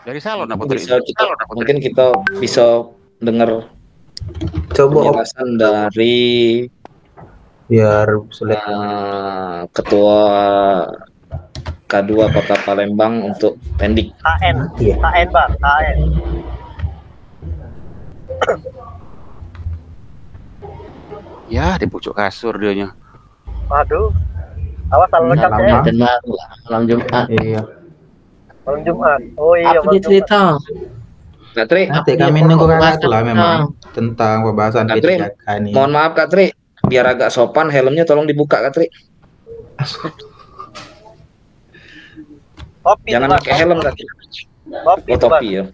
Dari salon apa mungkin kita bisa dengar penjelasan dari biar Ketua K2 Kota Palembang untuk Tendik. KN Pak, KN. Ya, di pucuk kasur dianya. Waduh. Awas salah lengkap ya. Malam Jumat. Iya. Malam Jumat. Oh iya. Apa cerita? Kak Tri, nanti kami nunggu kakak itulah memang tentang pembahasan P3K ini. Mohon maaf Kak Tri, biar agak sopan helmnya tolong dibuka Kak Tri. Topi, jangan pakai helm Kak Tri. Topi ya.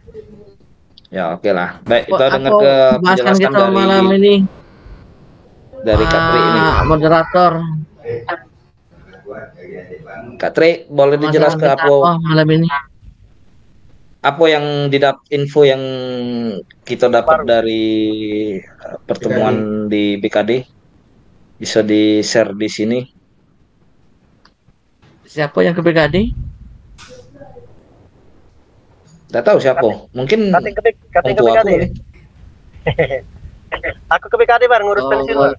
Ya oke lah. Baik, kita dengar ke penjelasan dari malam ini dari Kak Tri ini. Moderator. Kak Tri, boleh dijelaskan apa malam ini? Apa yang info yang kita dapat dari pertemuan di BKD? Bisa di-share di sini. Siapa yang ke BKD? Tidak tahu siapa. Mungkin Kating ke BKD. Aku ke BKD bareng ngurus pensiun.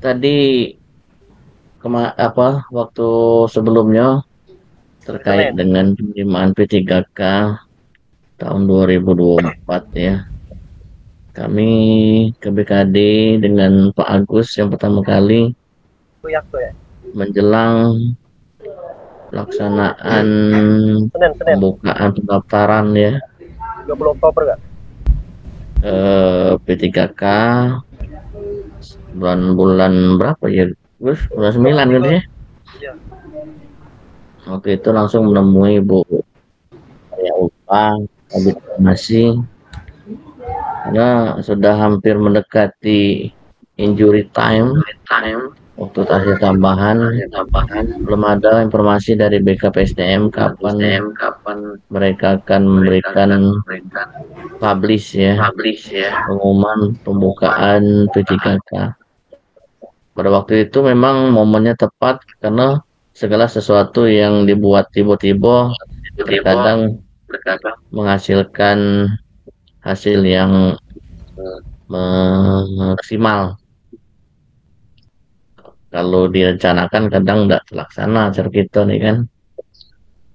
Tadi waktu sebelumnya terkait dengan penerimaan P3K tahun 2024 ya. Kami ke BKD dengan Pak Agus yang pertama kali menjelang pelaksanaan pembukaan pendaftaran ya. 20 Oktober enggak? P3K bulan berapa ya? Bulan 9 kan ya? Iya. Waktu itu langsung menemui Bu Maria Ulfa, masih karena sudah hampir mendekati injury time waktu hasil tambahan belum ada informasi dari BKPSDM kapan mereka akan memberikan publish ya pengumuman pembukaan P3K. Pada waktu itu memang momennya tepat karena segala sesuatu yang dibuat tiba-tiba terkadang menghasilkan hasil yang maksimal. Kalau direncanakan kadang tidak terlaksana acara kita nih kan.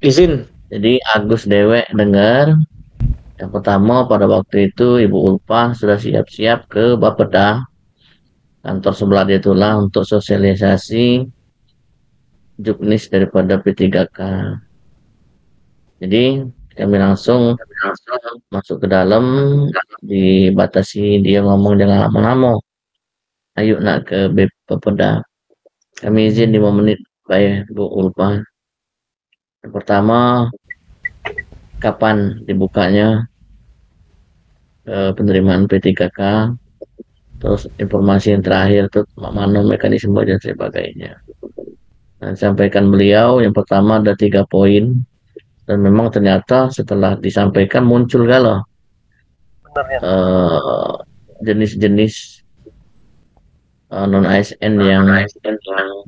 Izin. Jadi Agus Dewek dengar yang pertama pada waktu itu Ibu Ulfa sudah siap-siap ke Bapeda kantor sebelah dia itulah untuk sosialisasi juknis daripada P3K. Jadi kami langsung masuk ke dalam, dibatasi dia ngomong jangan lama-lama. Ayo nak ke Bapeda. Kami izin 5 menit baik Bu Ulfa. Yang pertama, kapan dibukanya penerimaan P3K? Terus informasi yang terakhir itu mana mekanisme dan sebagainya. Dan sampaikan beliau yang pertama ada 3 poin dan memang ternyata setelah disampaikan muncul galau jenis-jenis non ASN yang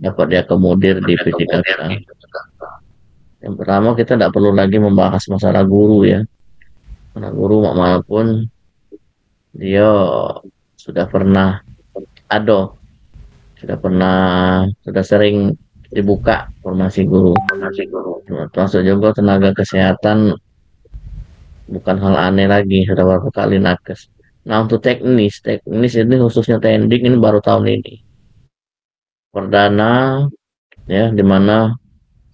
dapat diakomodir di P3K. Yang pertama kita tidak perlu lagi membahas masalah guru ya, karena guru maupun dia sudah sering dibuka formasi guru. Termasuk juga tenaga kesehatan bukan hal aneh lagi, sudah beberapa kali nakes. Nah untuk teknis ini khususnya Tendik ini baru tahun ini perdana ya, dimana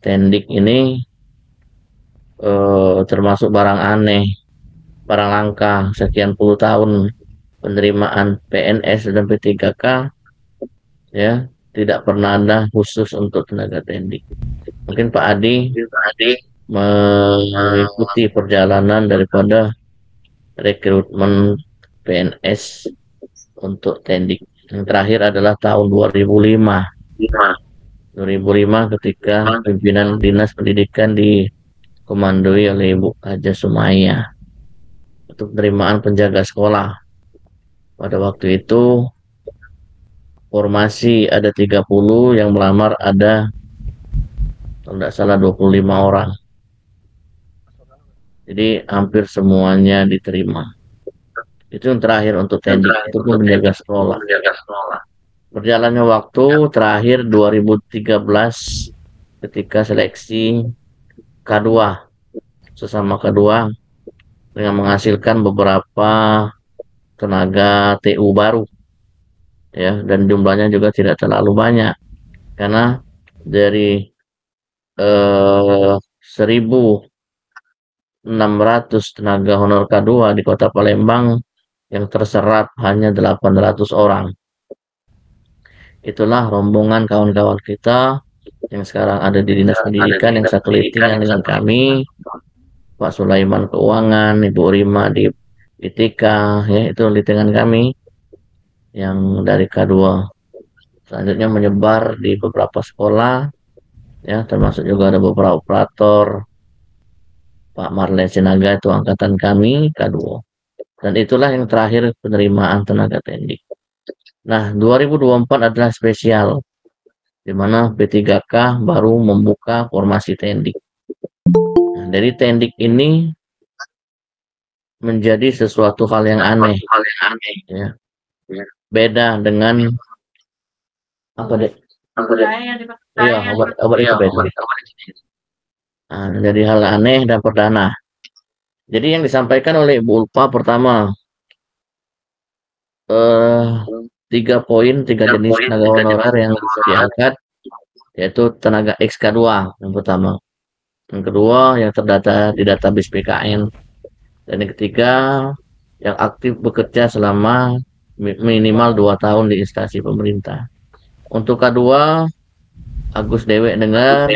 Tendik ini termasuk barang aneh, barang langka sekian puluh tahun penerimaan PNS dan P3K ya, tidak pernah ada khusus untuk tenaga Tendik. Mungkin Pak Adi mengikuti perjalanan daripada rekrutmen PNS untuk Tendik. Yang terakhir adalah tahun 2005 ketika pimpinan Dinas Pendidikan dikomandoi oleh Ibu Haja Sumaya untuk penerimaan penjaga sekolah. Pada waktu itu formasi ada 30, yang melamar ada kalau tidak salah 25 orang. Jadi hampir semuanya diterima. Itu yang terakhir untuk tendik, itu pun menjaga sekolah. Berjalannya waktu terakhir 2013 ketika seleksi K2, sesama K2 dengan menghasilkan beberapa tenaga TU baru, ya, dan jumlahnya juga tidak terlalu banyak karena dari 1.600 tenaga honor K2 di Kota Palembang yang terserap hanya 800 orang. Itulah rombongan kawan-kawan kita yang sekarang ada di Dinas Pendidikan yang sakelitingan dengan kami, Pak Sulaiman Keuangan, Ibu Rima di ITK, ya, itu litingan kami yang dari K2. Selanjutnya menyebar di beberapa sekolah, ya, termasuk juga ada beberapa operator. Pak Marlen Sinaga itu angkatan kami K2. Dan itulah yang terakhir penerimaan tenaga tendik. Nah, 2024 adalah spesial, di mana P3K baru membuka formasi tendik. Nah, dari tendik ini menjadi sesuatu hal yang aneh, ya. Beda dengan apa deh? Iya, obat itu beda. Nah, jadi hal aneh dan perdana. Jadi yang disampaikan oleh Ibu Ulpa pertama, 3 poin, 3 jenis tenaga honorer yang bisa diangkat, yaitu tenaga XK2 yang pertama. Yang kedua yang terdata di database PKN. Dan yang ketiga yang aktif bekerja selama minimal 2 tahun di instansi pemerintah. Untuk K2, Agus Dewek dengar,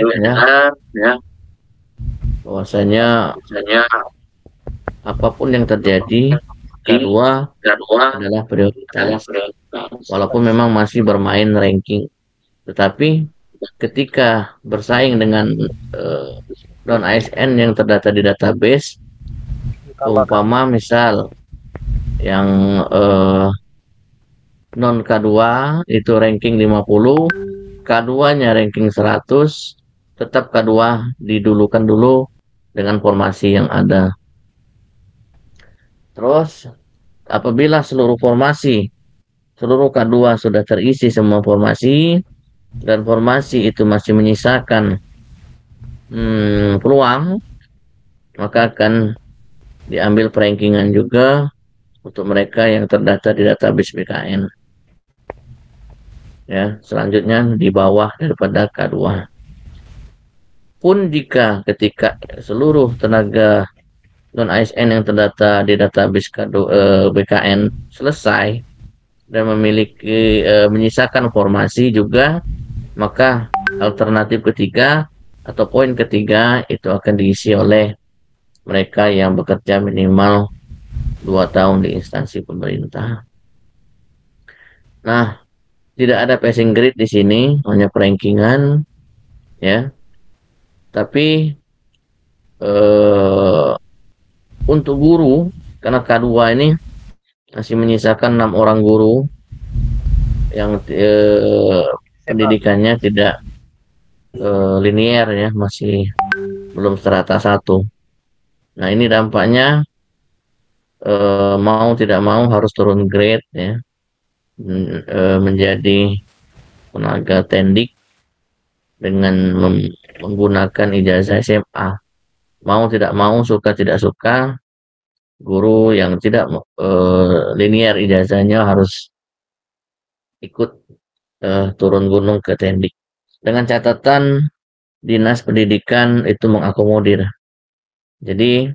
ya, bahwasanya apapun yang terjadi, K2 adalah prioritas. Walaupun memang masih bermain ranking, tetapi ketika bersaing dengan non ASN yang terdata di database, umpama misal yang non K2 itu ranking 50, K2-nya ranking 100, tetap K2 didulukan dulu dengan formasi yang ada. Terus apabila seluruh K2 sudah terisi semua formasi dan formasi itu masih menyisakan peluang, maka akan diambil perankingan juga untuk mereka yang terdata di database BKN. Ya, selanjutnya di bawah daripada K2. Pun jika ketika seluruh tenaga non ASN yang terdata di database BKN selesai dan memiliki menyisakan formasi juga, maka alternatif ketiga atau poin ketiga itu akan diisi oleh mereka yang bekerja minimal 2 tahun di instansi pemerintah. Nah, tidak ada passing grade di sini, hanya perankingan, ya. Tapi untuk guru, karena K2 ini masih menyisakan 6 orang guru yang pendidikannya tidak linear, ya, masih belum strata 1. Nah, ini dampaknya mau tidak mau harus turun grade, ya, menjadi tenaga tendik dengan menggunakan ijazah SMA. Mau tidak mau, suka tidak suka, guru yang tidak linear ijazahnya harus ikut turun gunung ke tendik. Dengan catatan Dinas Pendidikan itu mengakomodir. Jadi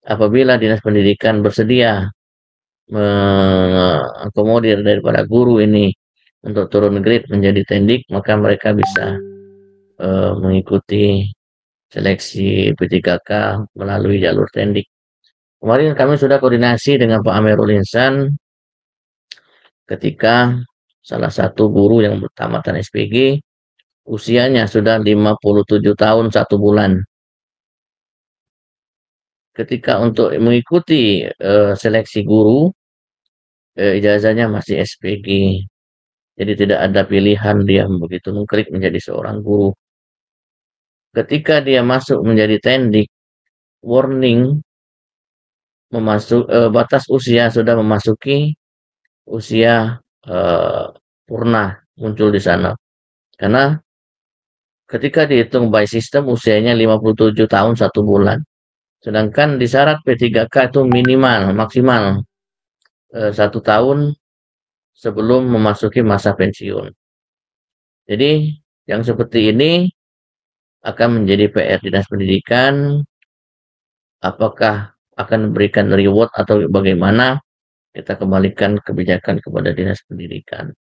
apabila Dinas Pendidikan bersedia mengakomodir daripada guru ini untuk turun grade menjadi tendik, maka mereka bisa mengikuti seleksi P3K melalui jalur tendik. Kemarin kami sudah koordinasi dengan Pak Amerul Insan ketika salah satu guru yang bertamatan SPG usianya sudah 57 tahun 1 bulan. Ketika untuk mengikuti seleksi guru, ijazahnya masih SPG. Jadi tidak ada pilihan, dia begitu mengklik menjadi seorang guru. Ketika dia masuk menjadi tendik, warning batas usia sudah memasuki usia purna muncul di sana. Karena ketika dihitung by sistem usianya 57 tahun 1 bulan. Sedangkan di syarat P3K itu maksimal 1 tahun sebelum memasuki masa pensiun. Jadi yang seperti ini akan menjadi PR Dinas Pendidikan. Apakah akan memberikan reward atau bagaimana, kita kembalikan kebijakan kepada Dinas Pendidikan.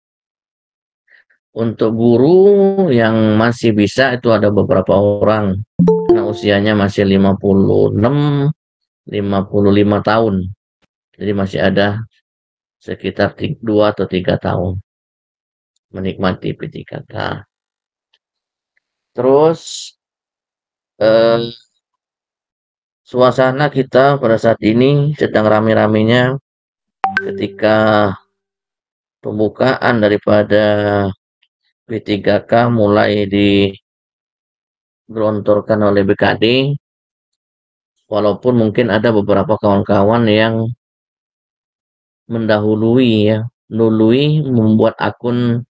Untuk guru yang masih bisa itu ada beberapa orang karena usianya masih 56, 55 tahun. Jadi masih ada sekitar 2 atau 3 tahun menikmati P3K. Terus suasana kita pada saat ini sedang rame-ramenya ketika pembukaan daripada P3K mulai digelontorkan oleh BKD, walaupun mungkin ada beberapa kawan-kawan yang mendahului membuat akun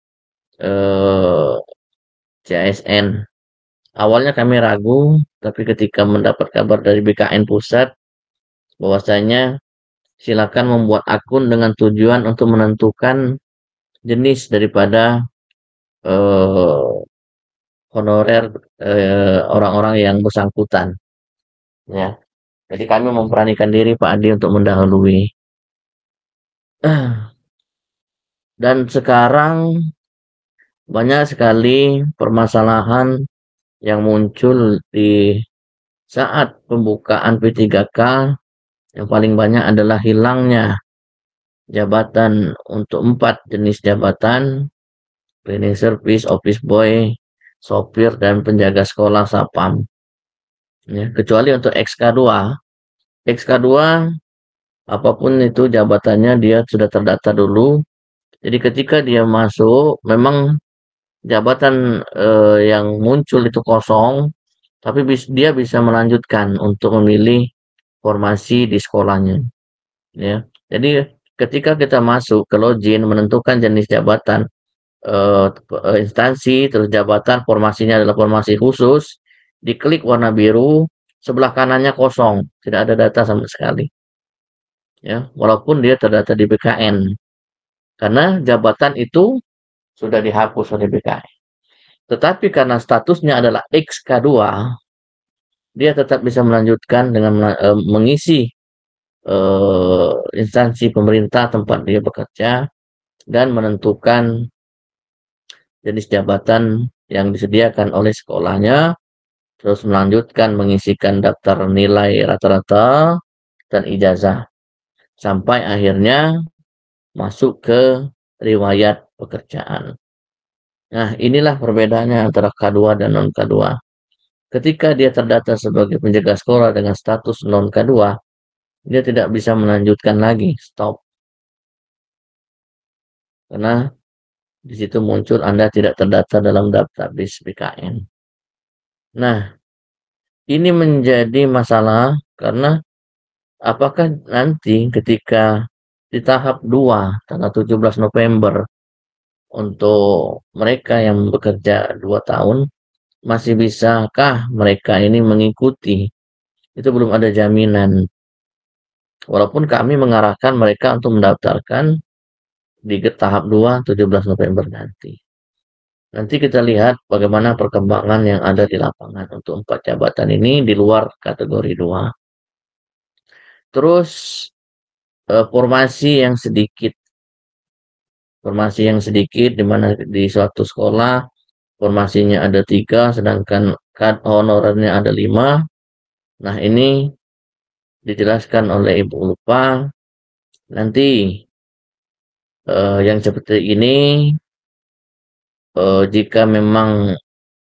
CSN. Awalnya kami ragu, tapi ketika mendapat kabar dari BKN Pusat bahwasanya silakan membuat akun dengan tujuan untuk menentukan jenis daripada honorer orang-orang yang bersangkutan, ya. Jadi kami memberanikan diri Pak Adi untuk mendahului. Dan sekarang banyak sekali permasalahan yang muncul di saat pembukaan P3K. Yang paling banyak adalah hilangnya jabatan untuk 4 jenis jabatan: cleaning service, office boy, sopir, dan penjaga sekolah Sapam. Ya, kecuali untuk XK2 apapun itu jabatannya dia sudah terdata dulu. Jadi ketika dia masuk memang jabatan yang muncul itu kosong, tapi dia bisa melanjutkan untuk memilih formasi di sekolahnya. Ya, jadi ketika kita masuk ke login menentukan jenis jabatan instansi, terus jabatan formasinya adalah formasi khusus, diklik warna biru, sebelah kanannya kosong, tidak ada data sama sekali. Ya, walaupun dia terdata di BKN, karena jabatan itu sudah dihapus oleh BKN. Tetapi karena statusnya adalah XK2, dia tetap bisa melanjutkan dengan mengisi instansi pemerintah tempat dia bekerja dan menentukan jenis jabatan yang disediakan oleh sekolahnya, terus melanjutkan mengisikan daftar nilai rata-rata dan ijazah, sampai akhirnya masuk ke riwayat pekerjaan. Nah, inilah perbedaannya antara K2 dan non-K2. Ketika dia terdata sebagai penjaga sekolah dengan status non-K2, dia tidak bisa melanjutkan lagi, stop. Karena di situ muncul Anda tidak terdata dalam database BKN. Nah, ini menjadi masalah karena apakah nanti ketika di tahap 2 tanggal 17 November untuk mereka yang bekerja 2 tahun masih bisakah mereka ini mengikuti? Itu belum ada jaminan. Walaupun kami mengarahkan mereka untuk mendaftarkan di tahap 2 17 November nanti. Nanti kita lihat bagaimana perkembangan yang ada di lapangan untuk 4 jabatan ini di luar kategori 2. Terus formasi yang sedikit di mana di suatu sekolah formasinya ada 3, sedangkan honorernya ada 5. Nah, ini dijelaskan oleh Ibu Lupa. Nanti yang seperti ini jika memang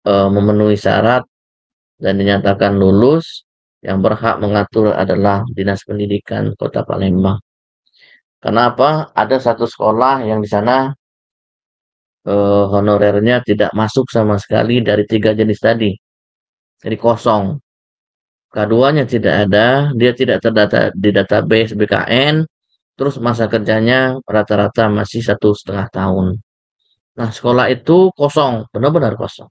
memenuhi syarat dan dinyatakan lulus, yang berhak mengatur adalah Dinas Pendidikan Kota Palembang. Kenapa? Ada satu sekolah yang di sana honorernya tidak masuk sama sekali dari 3 jenis tadi, jadi kosong. K2-nya tidak ada, dia tidak terdata di database BKN, terus masa kerjanya rata-rata masih 1,5 tahun. Nah, sekolah itu kosong, benar-benar kosong.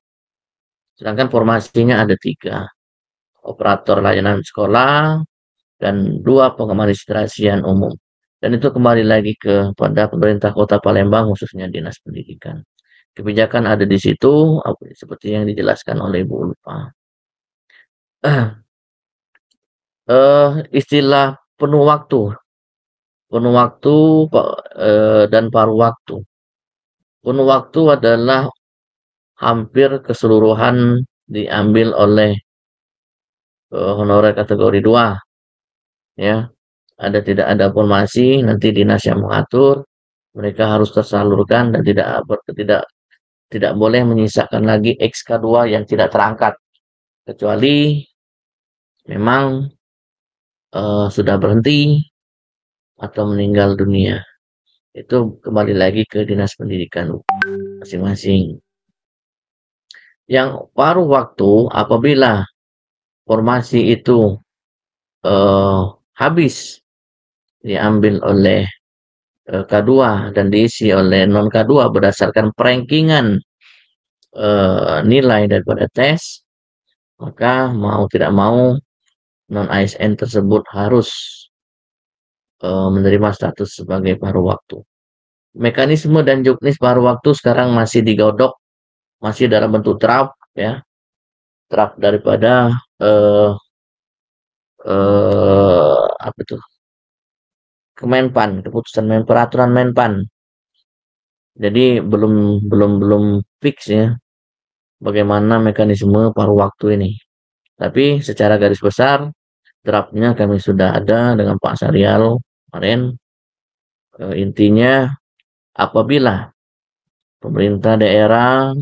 Sedangkan formasinya ada 3, operator layanan sekolah dan 2 pengadministrasian umum. Dan itu kembali lagi kepada pemerintah Kota Palembang, khususnya Dinas Pendidikan. Kebijakan ada di situ, seperti yang dijelaskan oleh Ibu Ulfa. Istilah penuh waktu dan paruh waktu. Penuh waktu adalah hampir keseluruhan diambil oleh honorer kategori 2, ya. Tidak ada formasi, nanti dinas yang mengatur, mereka harus tersalurkan dan tidak boleh menyisakan lagi XK2 yang tidak terangkat, kecuali memang sudah berhenti atau meninggal dunia. Itu kembali lagi ke dinas pendidikan masing-masing. Yang paruh waktu apabila formasi itu habis diambil oleh K2 dan diisi oleh non K2 berdasarkan perankingan nilai daripada tes, maka mau tidak mau non ASN tersebut harus menerima status sebagai paruh waktu. Mekanisme dan juknis paruh waktu sekarang masih digodok, masih dalam bentuk draft, ya, draft daripada apa itu, Kemenpan, keputusan peraturan Menpan. Jadi belum fix, ya, bagaimana mekanisme paruh waktu ini. Tapi secara garis besar draftnya kami sudah ada dengan Pak Saryal kemarin. Intinya apabila pemerintah daerah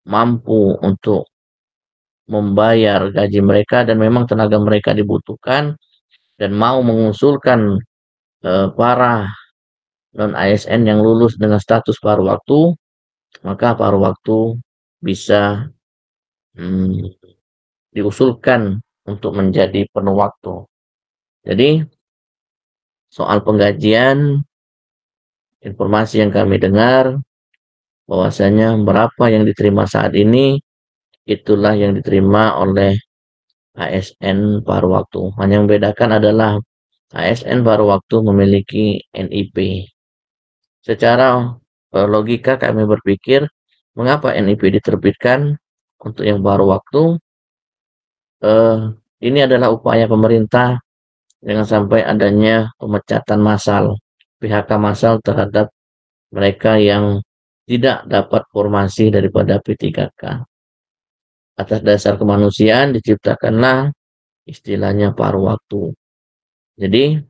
mampu untuk membayar gaji mereka dan memang tenaga mereka dibutuhkan dan mau mengusulkan para non ASN yang lulus dengan status paruh waktu, maka paruh waktu bisa diusulkan untuk menjadi penuh waktu. Jadi soal penggajian, informasi yang kami dengar bahwasanya berapa yang diterima saat ini, itulah yang diterima oleh ASN paruh waktu. Hanya yang membedakan adalah ASN paruh waktu memiliki NIP. Secara logika kami berpikir, mengapa NIP diterbitkan untuk yang paruh waktu? Ini adalah upaya pemerintah jangan sampai adanya pemecatan massal, PHK massal terhadap mereka yang tidak dapat formasi daripada P3K. Atas dasar kemanusiaan diciptakanlah istilahnya paruh waktu. Jadi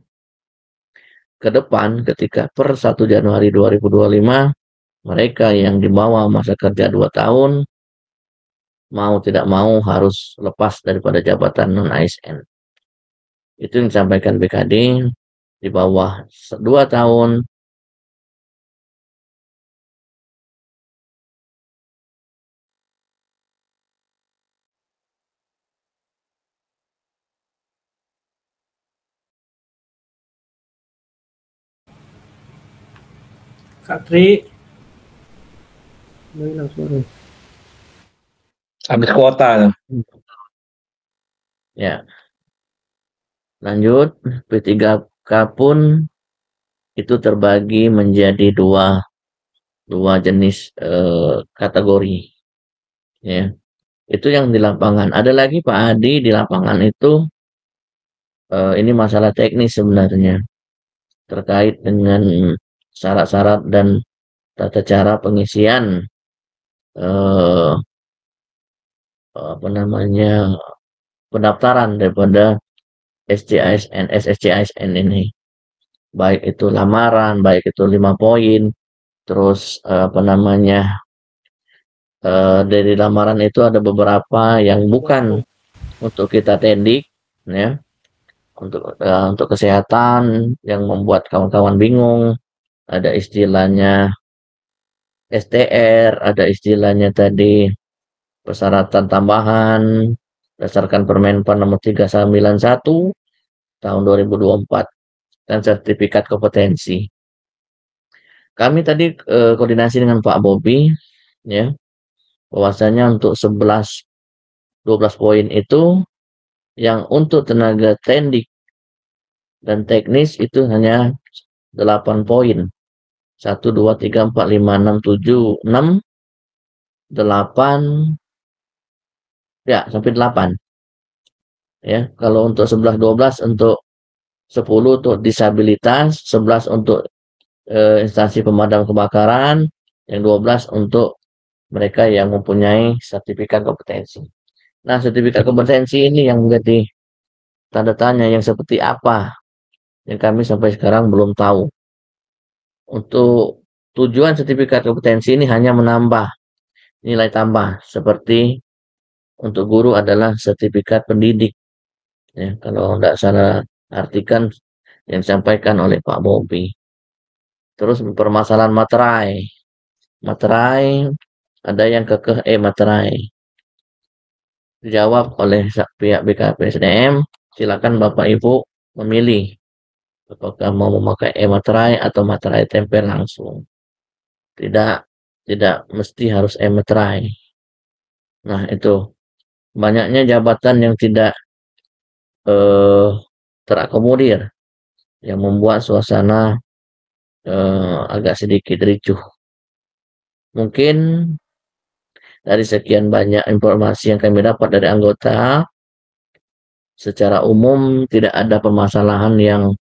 ke depan ketika per 1 Januari 2025 mereka yang di bawah masa kerja 2 tahun mau tidak mau harus lepas daripada jabatan non ASN. Itu yang disampaikan BKD. Di bawah 2 tahun Kak Tri. Habis kuota. Ya. Lanjut, P3K pun itu terbagi menjadi dua jenis kategori. Ya. Itu yang di lapangan. Ada lagi Pak Adi di lapangan itu ini masalah teknis sebenarnya terkait dengan syarat-syarat dan tata cara pengisian pendaftaran daripada SSCASN ini, baik itu lamaran, baik itu 5 poin, terus dari lamaran itu ada beberapa yang bukan untuk kita tendik, ya, untuk kesehatan yang membuat kawan-kawan bingung. Ada istilahnya STR, ada istilahnya tadi persyaratan tambahan, berdasarkan Permenpan nomor 391 tahun 2024 dan sertifikat kompetensi. Kami tadi koordinasi dengan Pak Bobi, ya, bahwasanya untuk 12 poin itu yang untuk tenaga tendik dan teknis itu hanya 8 poin. 1, 2, 3, 4, 5, 6, 7, 6, 8, ya sampai 8. Ya, kalau untuk 11, 12 untuk 10 untuk disabilitas, 11 untuk instansi pemadam kebakaran, yang 12 untuk mereka yang mempunyai sertifikat kompetensi. Nah, sertifikat kompetensi ini yang menjadi tanda tanya yang seperti apa yang kami sampai sekarang belum tahu. Untuk tujuan sertifikat kompetensi ini hanya menambah nilai tambah, seperti untuk guru adalah sertifikat pendidik. Ya, kalau tidak salah artikan yang disampaikan oleh Pak Bobi. Terus permasalahan materai. Materai ada yang kekeh materai. Dijawab oleh pihak BKPSDM, silakan Bapak Ibu memilih apakah mau memakai materai atau materai tempel langsung. Tidak mesti harus materai. Nah, itu banyaknya jabatan yang tidak terakomodir, yang membuat suasana agak sedikit ricuh. Mungkin dari sekian banyak informasi yang kami dapat dari anggota, secara umum tidak ada permasalahan yang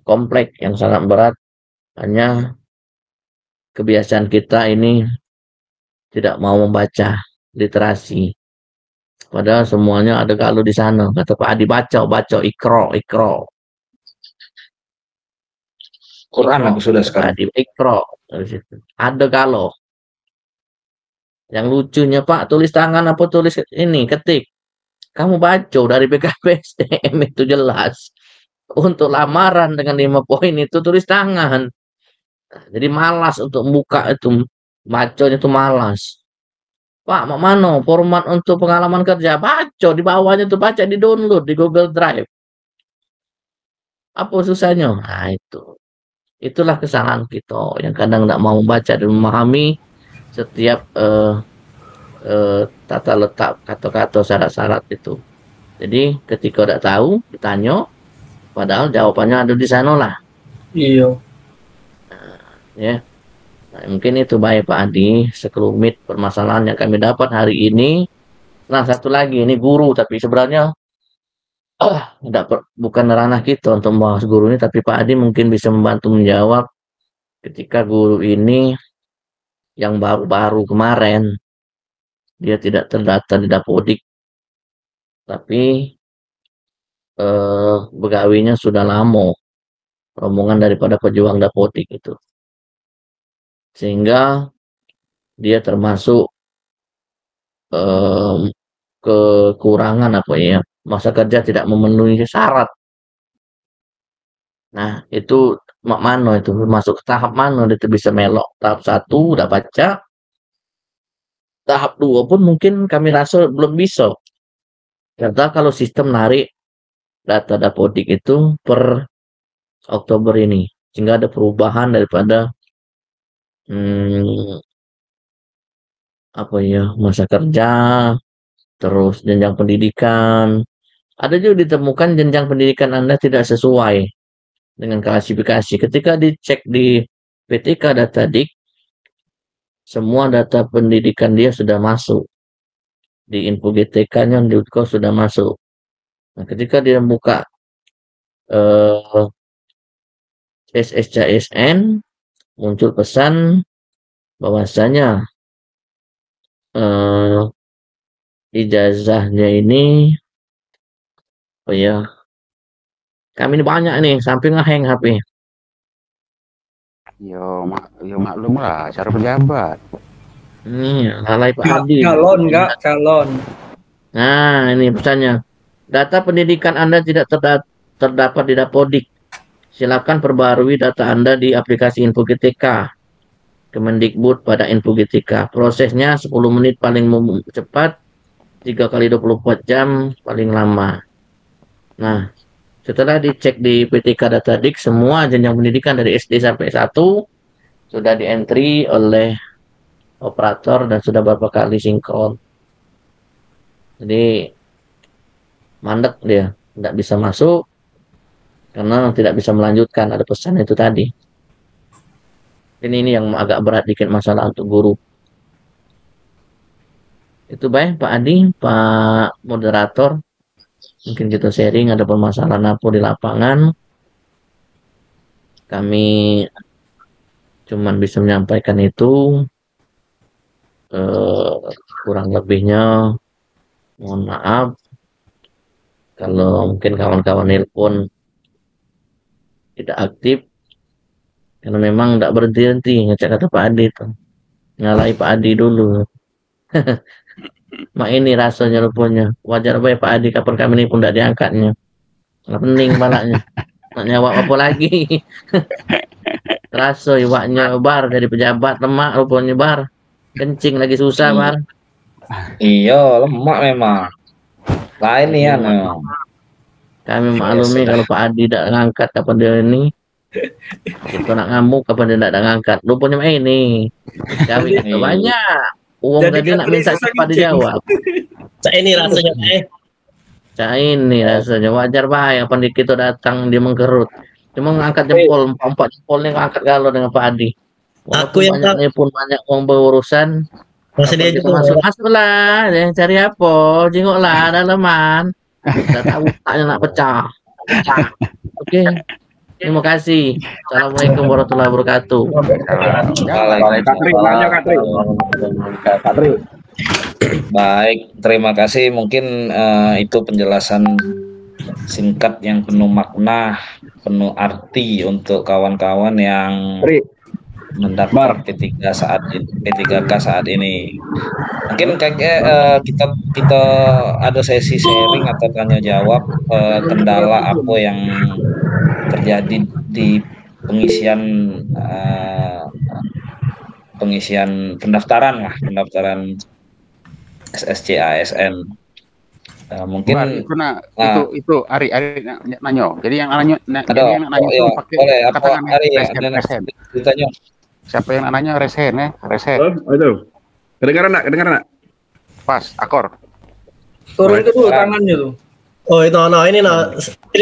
kompleks, yang sangat berat. Hanya kebiasaan kita ini tidak mau membaca literasi. Padahal semuanya ada kalau di sana. Kata Pak Adi, baca, ikro. Quran aku sudah sekarang. Ikro. Ada kalau. Yang lucunya Pak, tulis tangan apa tulis ini, ketik. Kamu baca dari BKPSDM itu jelas. Untuk lamaran dengan 5 poin itu tulis tangan. Jadi malas untuk buka itu, bacanya itu malas. Pak, mana format untuk pengalaman kerja? Baca di bawahnya tuh, baca di download di Google Drive. Apa susahnya? Nah, itulah kesalahan kita yang kadang tidak mau membaca dan memahami setiap tata letak kata-kata, syarat-syarat itu. Jadi ketika tidak tahu ditanya, padahal jawabannya ada di sana lah. Iya. Ya. Nah, mungkin itu baik Pak Adi, sekelumit permasalahan yang kami dapat hari ini. Nah, satu lagi, ini guru, tapi sebenarnya bukan ranah kita untuk membahas guru ini, tapi Pak Adi mungkin bisa membantu menjawab ketika guru ini yang baru-baru kemarin, dia tidak terdaftar di Dapodik, tapi pegawainya sudah lama, rombongan daripada pejuang Dapodik itu. Sehingga dia termasuk kekurangan masa kerja tidak memenuhi syarat. Nah, itu mana itu masuk ke tahap mana dia bisa melok? Tahap 1 udah baca, tahap 2 pun mungkin kami rasa belum bisa. Karena kalau sistem narik data Dapodik itu per Oktober ini, sehingga ada perubahan daripada masa kerja, terus jenjang pendidikan. Ada juga ditemukan jenjang pendidikan Anda tidak sesuai dengan klasifikasi. Ketika dicek di PTK Datadik, semua data pendidikan dia sudah masuk. Di info GTK-nya sudah masuk. Nah, ketika dia buka SSCSN, muncul pesan bahwasanya ijazahnya ini kami ini banyak nih sampai ngehang HP. Yo maklum lah cara pejabat. Lalai Pak Adi. Calon. Nah, ini pesannya. Data pendidikan Anda tidak terdapat di Dapodik. Silakan perbarui data Anda di aplikasi Info GTK Kemendikbud pada Info GTK. Prosesnya 10 menit paling cepat. 3 kali 24 jam paling lama. Nah, setelah dicek di PTK Datadik, semua jenjang pendidikan dari SD sampai 1 sudah di-entry oleh operator dan sudah beberapa kali sinkron. Jadi mandek dia, tidak bisa masuk karena tidak bisa melanjutkan, ada pesan itu tadi. Ini yang agak berat dikit masalah untuk guru. Itu baik Pak Adi, Pak Moderator. Mungkin kita sharing ada permasalahan apa di lapangan. Kami cuman bisa menyampaikan itu. Kurang lebihnya mohon maaf. Kalau mungkin kawan-kawan nelpon tidak aktif. Karena memang tidak berhenti-henti ngecek kata Pak Adi itu. Nyalahi Pak Adi dulu. Mak ini rasanya rupanya. Wajar baik Pak Adi kapan kami ini pun tidak diangkatnya. Nggak pening balaknya. Nak nyawa apa lagi. Rasa iwaknya bar jadi pejabat lemak rupanya bar. Kencing lagi susah bar. Iya, lemak memang. Lain nih ya. Kami maklumi kalau Pak Adi tidak ngangkat kapan dia ini. Kita nak ngamuk kapan dia tidak ngangkat. Rupanya ini. Kami banyak. Uang tadi nak minta cepat dijawab. Ini rasanya Ini rasanya wajar bahaya pandai kita datang dia mengkerut. Cuma ngangkat jempol, 4 jempol nih ngangkat galau dengan Pak Adi. Aku yang banyaknya pun banyak uang berurusan. Masih dia juga masuklah, yang cari apa? Jengoklah dalaman. Sudah tahu taknya nak pecah. Oke. Terima kasih. Assalamualaikum warahmatullahi wabarakatuh. Baik, terima kasih. Mungkin itu penjelasan singkat yang penuh makna, penuh arti untuk kawan-kawan yang mendaftar P3K saat ini. Mungkin kita ada sesi sharing atau tanya jawab kendala apa yang terjadi di pengisian pendaftaran SSC ASN. Mungkin itu Ari nanyo. Jadi yang nanyo itu pakai katakan resen. Ditanya. Siapa yang nanya resen ya? Resen. Itu. Kedengaran enggak? Pas, akor. Turun ke dulu tangannya tuh. Oh itu ini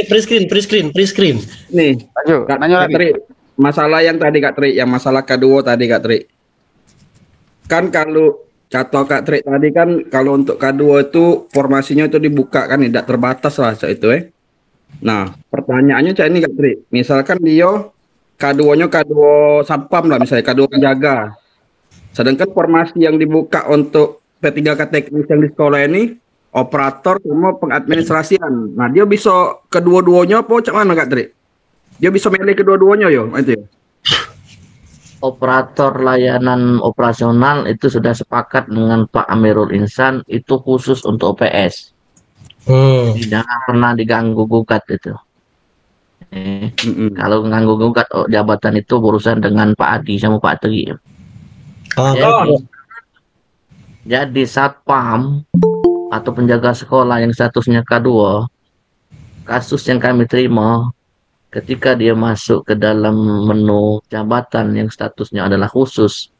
pre-screen. Nih, nanya lagi. Tri, masalah yang tadi Kak Tri, yang masalah K2 tadi Kak Tri. Kan kalau contoh Kak Tri tadi kan kalau untuk K2 itu formasinya itu dibuka kan tidak terbatas lah itu Nah, pertanyaannya ini Kak Tri, misalkan dia K2-nya K2 Satpam lah misalnya, K2 penjaga. Sedangkan formasi yang dibuka untuk P3K teknis yang di sekolah ini operator sama pengadministrasian. Nah, dia bisa kedua-duanya apa cak mana Kak Tri? Dia bisa milih kedua-duanya yo, itu ya. Operator layanan operasional itu sudah sepakat dengan Pak Amirul Insan itu khusus untuk OPS. Jangan pernah diganggu gugat itu. Kalau ganggu gugat jabatan itu urusan dengan Pak Adi sama Pak Tri. Jadi Satpam atau penjaga sekolah yang statusnya K2, kasus yang kami terima ketika dia masuk ke dalam menu jabatan yang statusnya adalah khusus,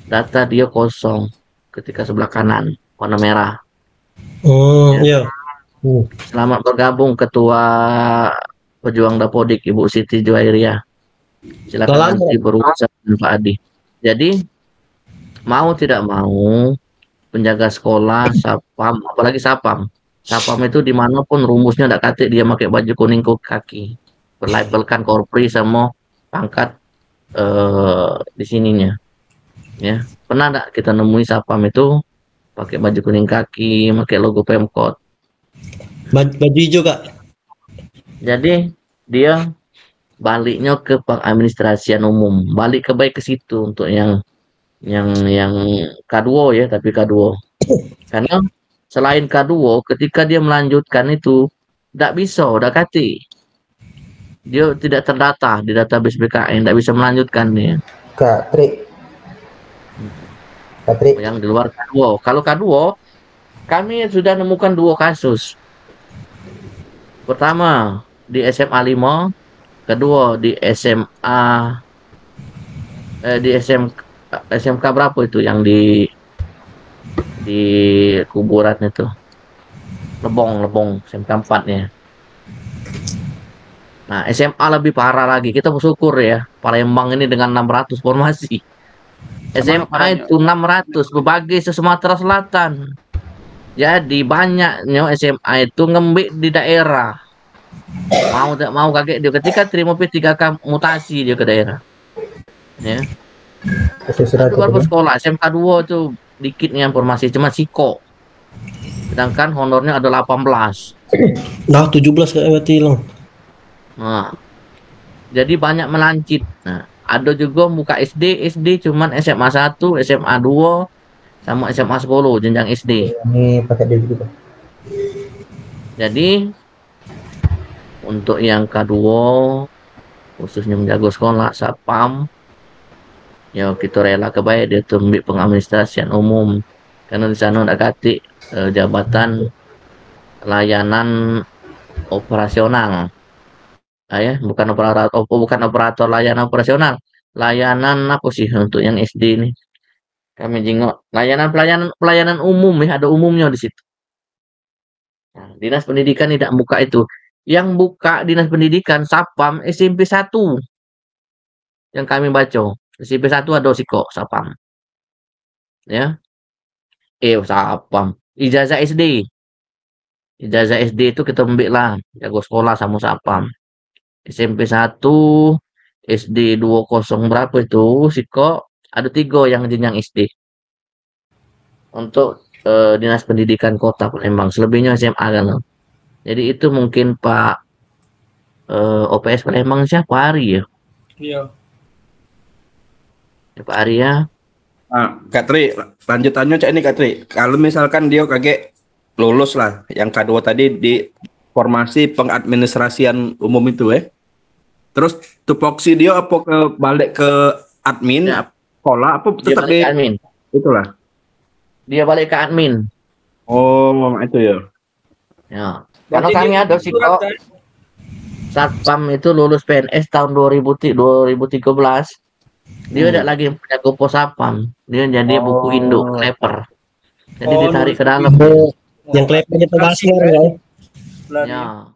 data dia kosong ketika sebelah kanan warna merah. Selamat bergabung Ketua Pejuang Dapodik Ibu Siti Juwairiyah. Silakan nanti berurusan dengan Pak Adi. Jadi mau tidak mau penjaga sekolah, Satpam, apalagi Satpam itu dimanapun rumusnya tidak katik dia pakai baju kuning kaki, berlabelkan korpri sama pangkat di sininya. Ya, pernah tidak kita nemui Satpam itu pakai baju kuning kaki, pakai logo Pemkot, baju hijau Kak. Jadi dia baliknya ke administrasian umum, balik ke situ untuk yang K2 ya, tapi K2 karena selain K2 ketika dia melanjutkan itu tidak bisa, udah kati dia tidak terdata di database BKN, tidak bisa melanjutkan dia. Kak Tri yang di luar K2. Kalau K2 Kami sudah nemukan 2 kasus. Pertama di SMA 5, kedua di SMK berapa itu yang di kuburan itu, Lebong SMK 4-nya. Nah, SMA lebih parah lagi. Kita bersyukur ya, Palembang ini dengan 600 formasi. SMA itu 600 berbagai se-Sumatera Selatan. Jadi banyaknya SMA itu ngembik di daerah. Mau tak mau kaget dia ketika terima P3K mutasi dia ke daerah. Ya. Baru sekolah SMK 2 tuh dikitnya informasi cuma Siko. Sedangkan honornya ada 18. Nah, 17 kayak berarti loh. Nah, jadi banyak melancit. Nah, ada juga muka SD cuman SMA 1, SMA 2 sama SMA 10 jenjang SD. Ini pakai dia juga. Jadi untuk yang kedua khususnya menjaga sekolah Satpam, ya kita rela kebaik dia tumbuh pengadministrasian umum karena di sana ada katik jabatan layanan operasional. Ya, bukan operator layanan operasional. Layanan apa sih untuk yang SD ini? Kami jengok pelayanan umum ya, ada umumnya di situ. Nah, Dinas Pendidikan tidak buka itu. Yang buka Dinas Pendidikan Sapam SMP 1. Yang kami baca. SMP 1 ada Siko Sapam. Ya. Sapam. Ijazah SD. Ijazah SD itu kita ambil lah, jago sekolah sama Sapam. SMP 1, SD 20 berapa itu, Siko ada 3 yang jenjang SD. Untuk Dinas Pendidikan Kota Palembang, selebihnya SMA kan. Jadi itu mungkin Pak OPS Palembang siapa Ari ya? Iya. Pak Ari ya. Nah, Kak Tri, lanjutannya cak ini Kak Tri. Kalau misalkan dia kaget lulus lah, yang kedua tadi di formasi pengadministrasian umum itu terus tupoksi dia apa ke balik ke admin Ya. sekolah apa tetap di admin? Itulah. Dia balik ke admin. Oh, itu ya. Ya. Karena kami ada Siko Satpam itu lulus PNS tahun 2013. Dia tidak lagi punya kupo Satpam. Dia jadi buku induk kleper. Jadi ditarik ke dalam. Yang klepnya itu basir ya. Ya.